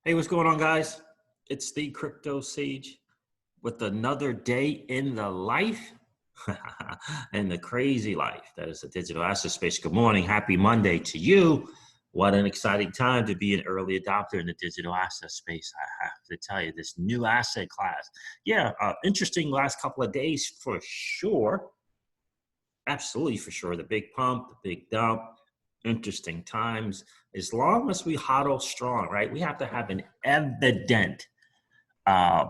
Hey, what's going on, guys? It's the Crypto Sage with another day in the life and the crazy life that is the digital asset space. Good morning. Happy Monday to you. What an exciting time to be an early adopter in the digital asset space. I have to tell you, this new asset class. Yeah, interesting last couple of days for sure. Absolutely for sure. The big pump, the big dump. Interesting times. As long as we hodl strong, right? We have to have an evident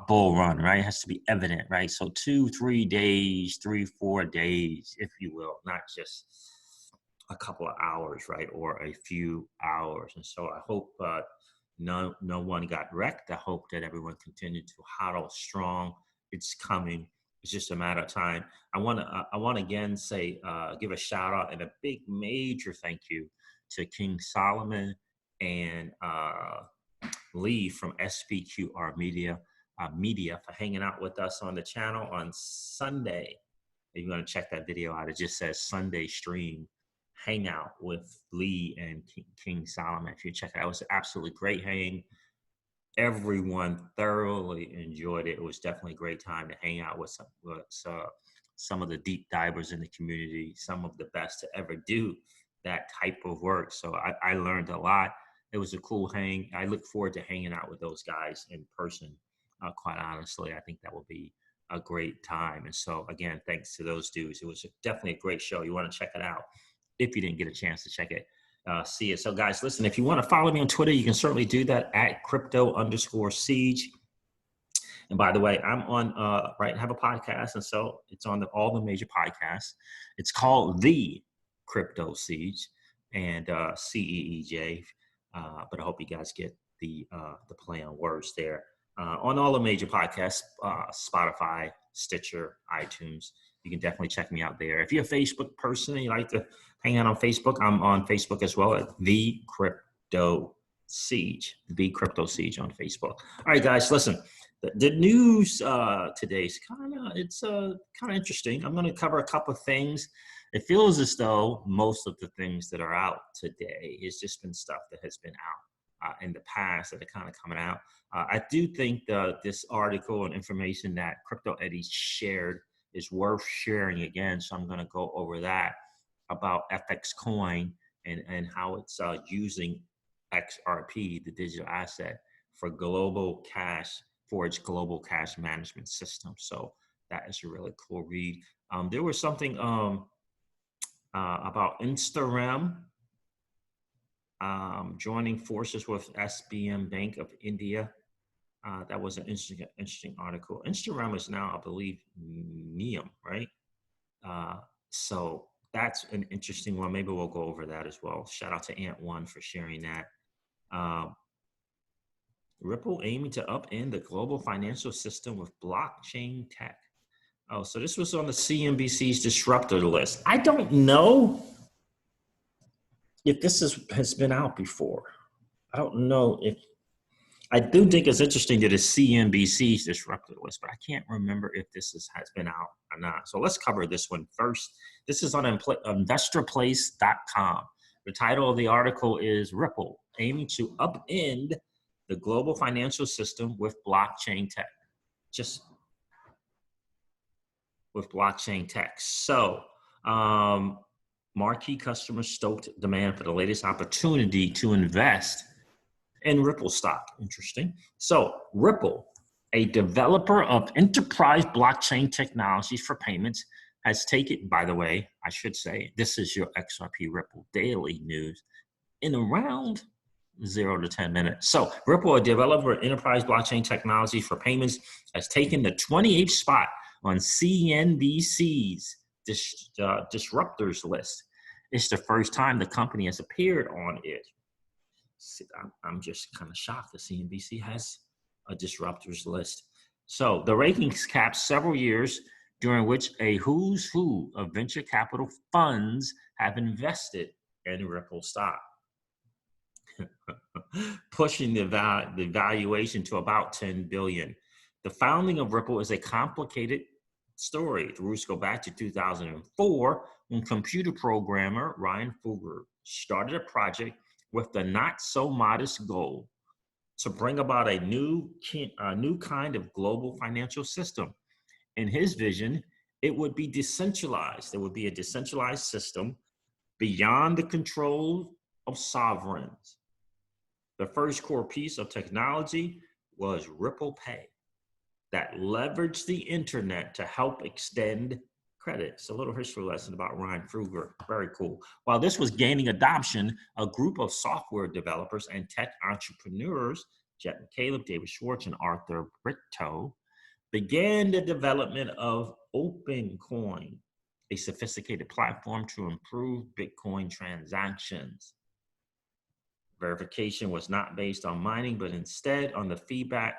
bull run, right? It has to be evident, right? So 2-3 days, 3-4 days, if you will, not just a couple of hours, right? Or a few hours. And so I hope no one got wrecked. I hope that everyone continued to hodl strong. It's coming. It's just a matter of time. I want to again say, give a shout out and a big major thank you to King Solomon and Lee from SPQR Media for hanging out with us on the channel on Sunday. If you want to check that video out, it just says Sunday stream hangout with Lee and King Solomon. If you check it out, it was an absolutely great hang. Everyone thoroughly enjoyed it. It was definitely a great time to hang out with some of the deep divers in the community, some of the best to ever do that type of work. So I learned a lot. It was a cool hang. I look forward to hanging out with those guys in person. Quite honestly, I think that will be a great time. And so again, thanks to those dudes. It was definitely a great show. You want to check it out if you didn't get a chance to check it. See it. So guys, listen, if you want to follow me on Twitter, you can certainly do that at @crypto_siege. And by the way, I'm on, right, have a podcast. And so it's on all the major podcasts. It's called The Crypto Siege and CEEJ. But I hope you guys get the play on words there. On all the major podcasts, Spotify, Stitcher, iTunes. You can definitely check me out there. If you're a Facebook person and you like to hang out on Facebook, I'm on Facebook as well at The Crypto Siege, The Crypto Siege on Facebook. All right, guys, listen. The news today's kind of interesting. I'm going to cover a couple of things. It feels as though most of the things that are out today has just been stuff that has been out in the past that are kind of coming out. I do think this article and information that Crypto Eddie shared is worth sharing again. So I'm going to go over that about FX Coin and how it's using XRP, the digital asset, for global cash, for its global cash management system. So that is a really cool read. There was something about Instagram joining forces with SBM Bank of India. That was an interesting article. Instagram is now, I believe, Neum, right? So that's an interesting one. Maybe we'll go over that as well. Shout out to Ant1 for sharing that. Ripple aiming to upend the global financial system with blockchain tech. Oh, so this was on the CNBC's Disruptor list. I don't know if this has been out before. I don't know if, I do think it's interesting that it's CNBC's Disruptor list, but I can't remember if this has been out or not. So let's cover this one first. This is on investorplace.com. The title of the article is Ripple aiming to upend the global financial system with blockchain tech. Just with blockchain tech. So marquee customers stoked demand for the latest opportunity to invest in Ripple stock. Interesting. So Ripple, a developer of enterprise blockchain technologies for payments, has taken, by the way, I should say, this is your XRP Ripple daily news in around 0 to 10 minutes. So Ripple, a developer of enterprise blockchain technology for payments, has taken the 28th spot on CNBC's Disruptors list. It's the first time the company has appeared on it. I'm just kind of shocked that CNBC has a Disruptors list. So the rankings cap several years during which a who's who of venture capital funds have invested in Ripple stock, pushing the valuation to about $10 billion. The founding of Ripple is a complicated story. The roots go back to 2004 when computer programmer Ryan Fugger started a project with the not so modest goal to bring about a new kind of global financial system. In his vision, it would be decentralized. There would be a decentralized system beyond the control of sovereigns. The first core piece of technology was Ripple Pay that leveraged the internet to help extend credit. It's a little history lesson about Ryan Kruger. Very cool. While this was gaining adoption, a group of software developers and tech entrepreneurs, Jet and Caleb, David Schwartz, and Arthur Brito, began the development of OpenCoin, a sophisticated platform to improve Bitcoin transactions. Verification was not based on mining, but instead on the feedback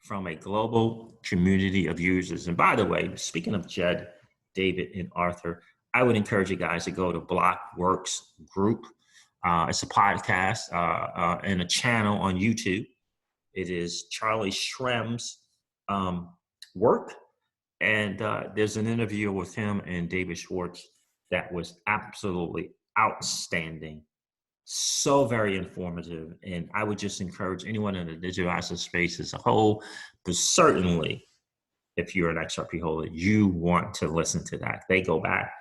from a global community of users. And by the way, speaking of Jed, David, and Arthur, I would encourage you guys to go to Blockworks Group. It's a podcast and a channel on YouTube. It is Charlie Shrem's work. And there's an interview with him and David Schwartz that was absolutely outstanding. So very informative. And I would just encourage anyone in the digital asset space as a whole, but certainly if you're an XRP holder, you want to listen to that. They go back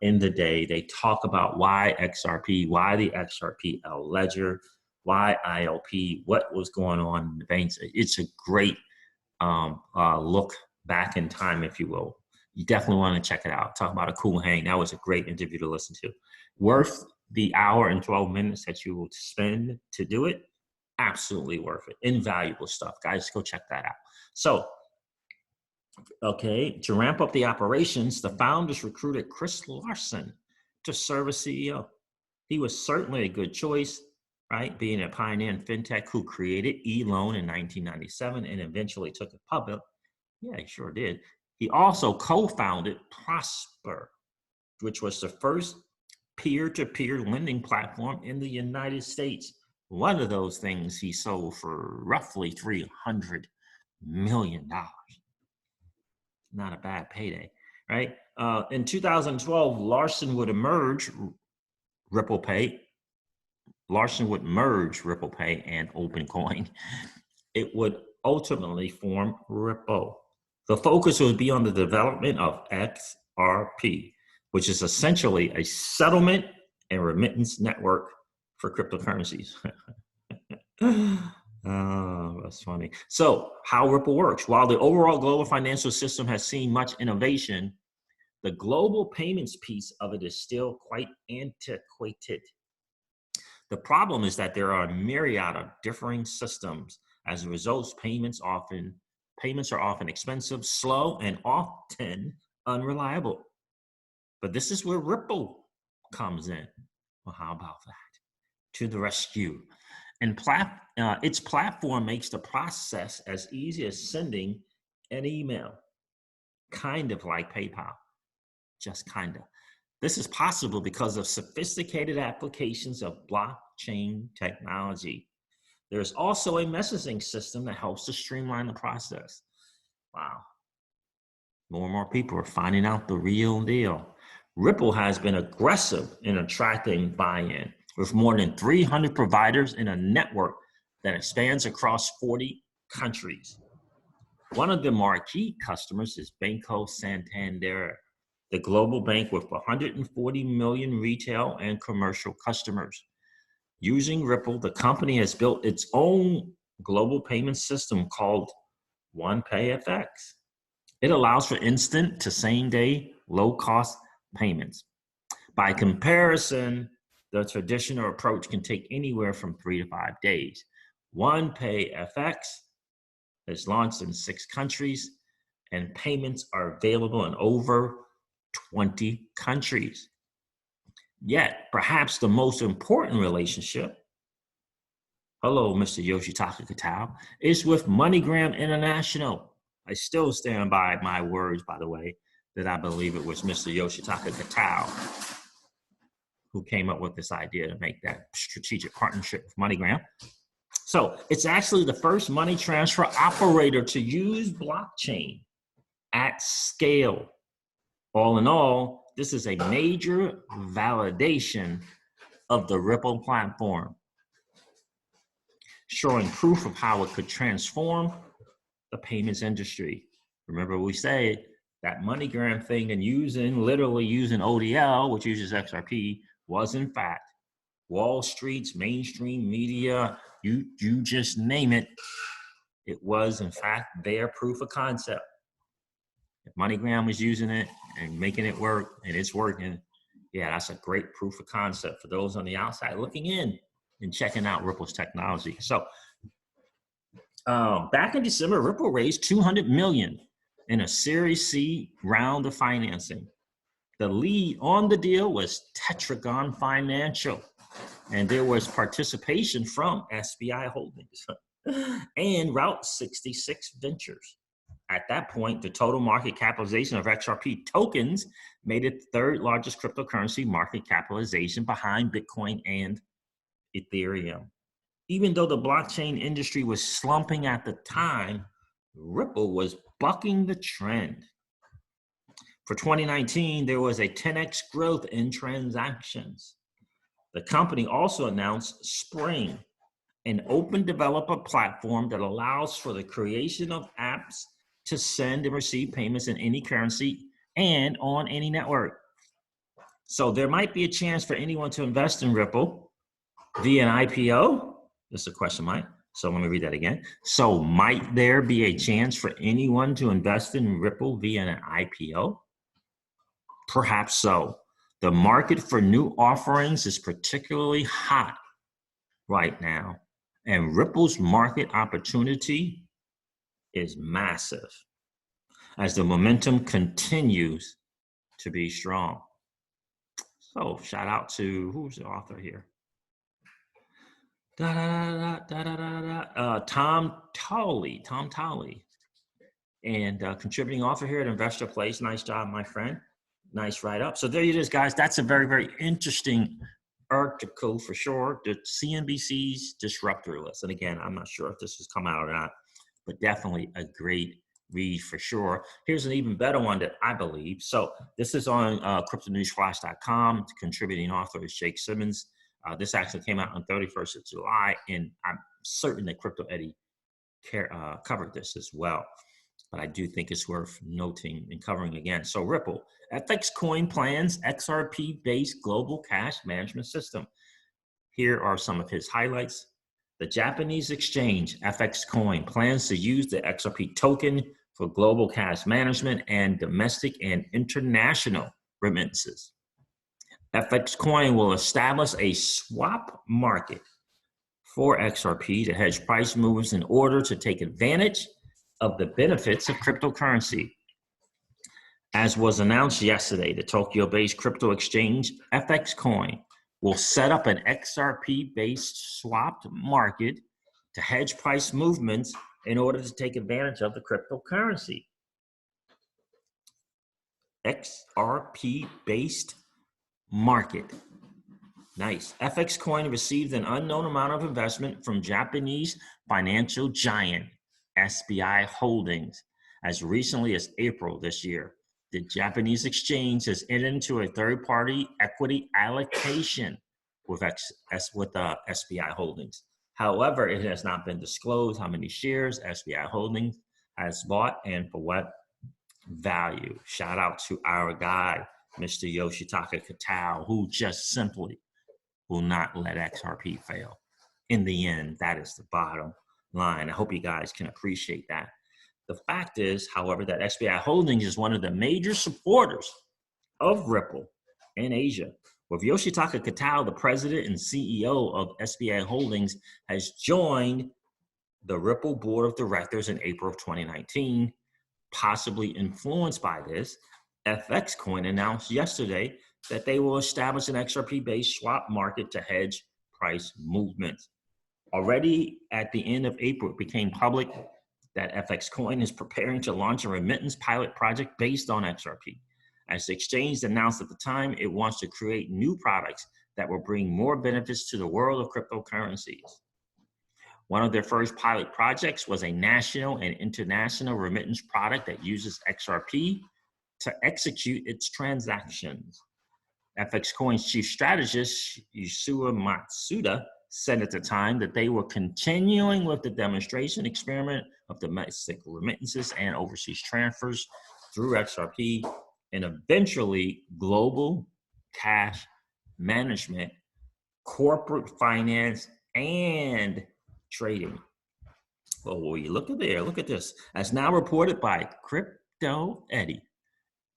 in the day. They talk about why XRP, why the XRPL ledger, why ILP, what was going on in the banks. It's a great look back in time, if you will. You definitely want to check it out. Talk about a cool hang. That was a great interview to listen to. Worth the hour and 12 minutes that you will spend to do it. Absolutely worth it. Invaluable stuff. Guys, go check that out. So, okay, to ramp up the operations, the founders recruited Chris Larsen to serve as CEO. He was certainly a good choice, right? Being a pioneer in fintech who created eLoan in 1997 and eventually took it public. Yeah, he sure did. He also co-founded Prosper, which was the first peer-to-peer lending platform in the United States. One of those things he sold for roughly $300 million. Not a bad payday, right? In 2012, Larsen would merge Ripple Pay and OpenCoin. It would ultimately form Ripple. The focus would be on the development of XRP, which is essentially a settlement and remittance network for cryptocurrencies. Oh, that's funny. So how Ripple works. While the overall global financial system has seen much innovation, the global payments piece of it is still quite antiquated. The problem is that there are a myriad of differing systems. As a result, payments are often expensive, slow, and often unreliable. But this is where Ripple comes in. Well, how about that? To the rescue. And its platform makes the process as easy as sending an email, kind of like PayPal, just kind of. This is possible because of sophisticated applications of blockchain technology. There's also a messaging system that helps to streamline the process. Wow. More and more people are finding out the real deal. Ripple has been aggressive in attracting buy-in, with more than 300 providers in a network that expands across 40 countries. One of the marquee customers is Banco Santander, the global bank with 140 million retail and commercial customers. Using Ripple, the company has built its own global payment system called OnePayFX. It allows for instant to same-day, low-cost payments. By comparison, the traditional approach can take anywhere from 3 to 5 days. OnePayFX is launched in 6 countries, and payments are available in over 20 countries. Yet, perhaps the most important relationship, hello, Mr. Yoshitaka Katao, is with MoneyGram International. I still stand by my words, by the way, that I believe it was Mr. Yoshitaka Katao who came up with this idea to make that strategic partnership with MoneyGram. So it's actually the first money transfer operator to use blockchain at scale. All in all, this is a major validation of the Ripple platform. showing proof of how it could transform the payments industry. Remember we said that MoneyGram thing and literally using ODL, which uses XRP, was in fact Wall Street's mainstream media, you just name it. It was in fact their proof of concept. If MoneyGram was using it and making it work and it's working, yeah, that's a great proof of concept for those on the outside looking in and checking out Ripple's technology. So back in December, Ripple raised $200 million in a Series C round of financing. The lead on the deal was Tetragon Financial, and there was participation from SBI Holdings and Route 66 Ventures. At that point, the total market capitalization of XRP tokens made it the third largest cryptocurrency market capitalization behind Bitcoin and Ethereum. Even though the blockchain industry was slumping at the time, Ripple was bucking the trend. For 2019, there was a 10x growth in transactions. The company also announced Spring, an open developer platform that allows for the creation of apps to send and receive payments in any currency and on any network. So there might be a chance for anyone to invest in Ripple via an IPO. This is a question mark. So let me read that again. So might there be a chance for anyone to invest in Ripple via an IPO? Perhaps so. The market for new offerings is particularly hot right now, and Ripple's market opportunity is massive as the momentum continues to be strong. So shout out to, who's the author here? Tom Tolley, and contributing author here at Investor Place. Nice job, my friend. Nice write-up. So there it is, guys. That's a very, very interesting article for sure. The CNBC's Disruptor list. And again, I'm not sure if this has come out or not, but definitely a great read for sure. Here's an even better one that I believe. So this is on cryptonewsflash.com. The contributing author is Jake Simmons. This actually came out on 31st of July, and I'm certain that Crypto Eddie covered this as well. But I do think it's worth noting and covering again. So Ripple, FX Coin plans XRP-based global cash management system. Here are some of his highlights. The Japanese exchange, FX Coin, plans to use the XRP token for global cash management and domestic and international remittances. FX Coin will establish a swap market for XRP to hedge price movements in order to take advantage of the benefits of cryptocurrency. As was announced yesterday, the Tokyo-based crypto exchange FX Coin will set up an XRP-based swapped market to hedge price movements in order to take advantage of the cryptocurrency. XRP-based market. Nice. FX Coin received an unknown amount of investment from Japanese financial giant SBI Holdings as recently as April this year. The Japanese exchange has entered into a third-party equity allocation with SBI Holdings. However, it has not been disclosed how many shares SBI Holdings has bought and for what value. Shout out to our guy, Mr. Yoshitaka Katao, who just simply will not let XRP fail. In the end, that is the bottom line. I hope you guys can appreciate that. The fact is, however, that SBI Holdings is one of the major supporters of Ripple in Asia. With Yoshitaka Katao, the president and CEO of SBI Holdings, has joined the Ripple board of directors in April of 2019. Possibly influenced by this, FX Coin announced yesterday that they will establish an XRP-based swap market to hedge price movements. Already at the end of April, it became public that FX Coin is preparing to launch a remittance pilot project based on XRP. As the exchange announced at the time, it wants to create new products that will bring more benefits to the world of cryptocurrencies. One of their first pilot projects was a national and international remittance product that uses XRP to execute its transactions. FX Coin's chief strategist, Yusua Matsuda, said at the time that they were continuing with the demonstration experiment of domestic remittances and overseas transfers through XRP and eventually global cash management, corporate finance, and trading. Well, will you look at there? Look at this. As now reported by Crypto Eddie,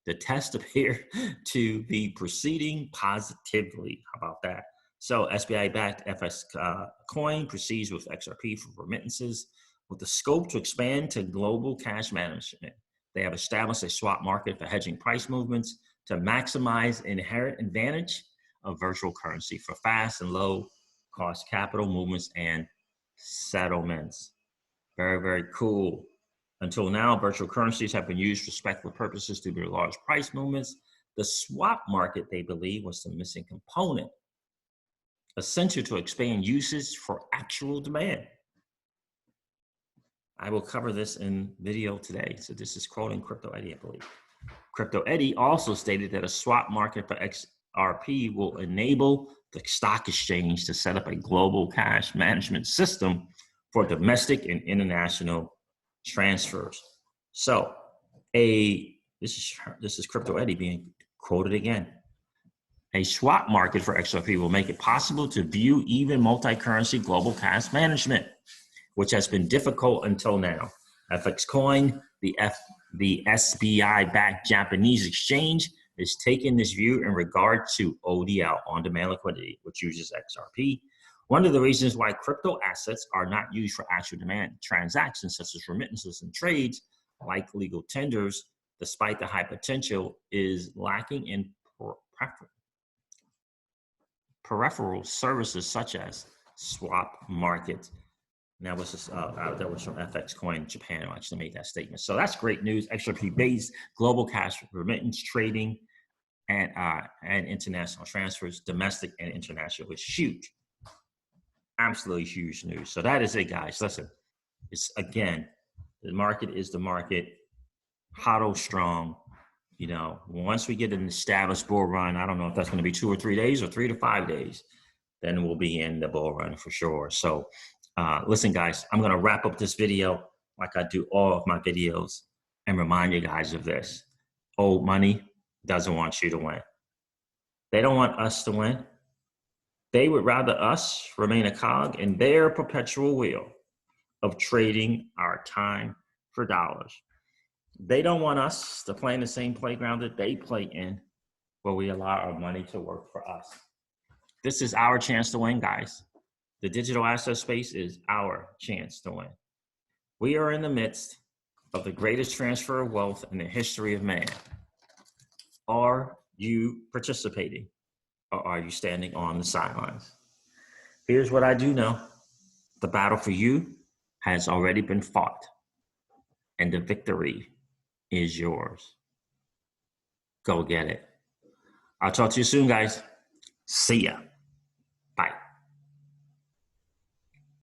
the test appeared to be proceeding positively. How about that? So SBI-backed FX coin proceeds with XRP for remittances with the scope to expand to global cash management. They have established a swap market for hedging price movements to maximize inherent advantage of virtual currency for fast and low cost capital movements and settlements. Very, very cool. Until now, virtual currencies have been used for speculative purposes due to large price movements. The swap market, they believe, was the missing component, essential to expand usage for actual demand. I will cover this in video today. So this is quoting Crypto Eddie, I believe. Crypto Eddie also stated that a swap market for XRP will enable the stock exchange to set up a global cash management system for domestic and international transfers. So this is Crypto Eddie being quoted again. A swap market for XRP will make it possible to view even multi-currency global cash management, which has been difficult until now. FX Coin, the SBI-backed Japanese exchange, is taking this view in regard to ODL, on-demand liquidity, which uses XRP. One of the reasons why crypto assets are not used for actual demand transactions, such as remittances and trades, like legal tenders, despite the high potential, is lacking in peripheral services such as swap markets. And that was from FX Coin Japan who actually made that statement. So that's great news. XRP-based global cash remittance trading and international transfers, domestic and international, is huge. Absolutely huge news. So that is it, guys. Listen, it's again, the market is the market. HODL strong. You know, once we get an established bull run, I don't know if that's going to be 2 or 3 days or 3 to 5 days, then we'll be in the bull run for sure. So listen, guys, I'm going to wrap up this video like I do all of my videos and remind you guys of this. Old money doesn't want you to win. They don't want us to win. They would rather us remain a cog in their perpetual wheel of trading our time for dollars. They don't want us to play in the same playground that they play in, where we allow our money to work for us. This is our chance to win, guys. The digital asset space is our chance to win. We are in the midst of the greatest transfer of wealth in the history of man. Are you participating, or are you standing on the sidelines? Here's what I do know. The battle for you has already been fought, and the victory is yours. Go get it. I'll talk to you soon, guys. See ya.